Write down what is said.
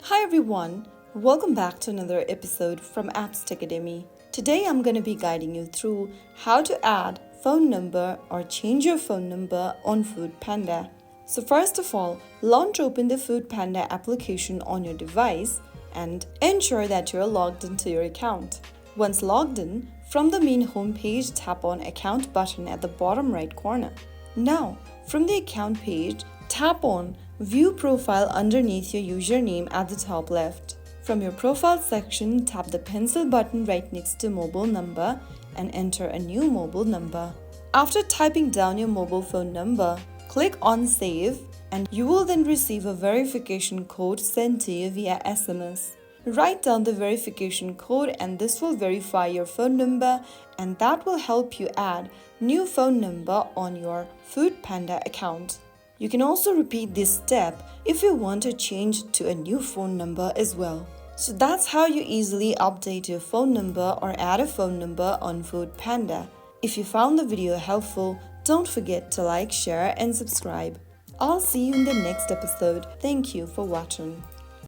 Hi everyone, welcome back to another episode from Apps Tech Academy. Today I'm going to be guiding you through how to add phone number or change your phone number on FoodPanda. So first of all, launch open the FoodPanda application on your device and ensure that you're logged into your account. Once logged in, from the main homepage, tap on Account button at the bottom right corner. Now, from the account page, tap on View Profile underneath your username at the top left. From your profile section, tap the pencil button right next to mobile number and enter a new mobile number. After typing down your mobile phone number, click on Save and you will then receive a verification code sent to you via SMS. Write down the verification code and this will verify your phone number and that will help you add new phone number on your FoodPanda account. You can also repeat this step if you want to change to a new phone number as well. So that's how you easily update your phone number or add a phone number on FoodPanda. If you found the video helpful, don't forget to like, share and subscribe. I'll see you in the next episode. Thank you for watching.